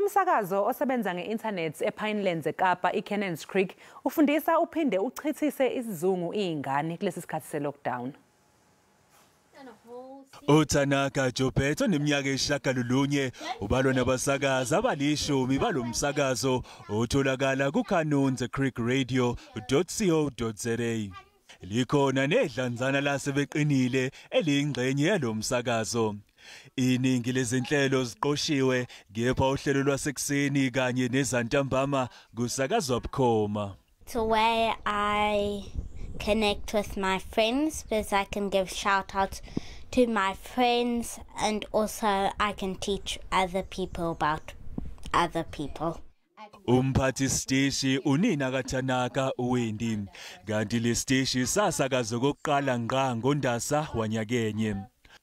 Umsakazo osebenza nge-internet ePinelands eKapa iCannons Creek ufundisa uphinde uchithise isizungu izingane kulesikhathi seLockdown. Uthanaka Jophetho neminyaka eshagalolunye ubalo nabasakazi abalishumi balomsakazo otholakala kuCannons Creek Radio.co.za. Likhona nedlanzana lasebeqinile eliyingxenye yalomsakazo. Iningi lezinhlelo ziqoshiwe kepha uhlelo lwasekuseni kanye nezantambama kusakazwa bukhoma. To where I connect with my friends, because I can give shout outs to my friends and also I can teach other people about other people. Umphathi steshi unina kaThanaka uWendi kanti le steshi sasakazo kokuqala ngqa ngoNdasa wanyakenye.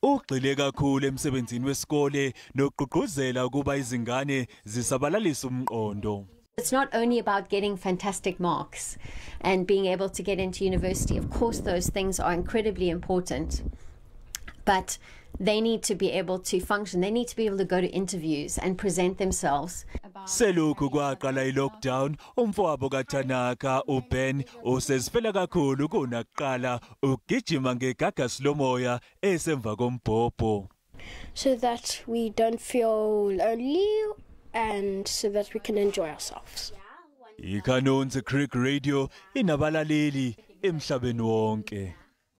Ugxile kakhulu emsebenzini wesikole nokugqugquzela ukuba izingane zisabalalise umqondo. It's not only about getting fantastic marks and being able to get into university. Of course, those things are incredibly important, but they need to be able to function. They need to be able to go to interviews and present themselves. Selokhu kwaqala iLockdown, umfowabo kaThanaka uBen osezifela kakhulu kunaqala ugijima ngegagas lomoya esemva kombhobho. So that we don't feel lonely and so that we can enjoy ourselves. iCannons Creek Radio inabalaleli emhlabeni wonke.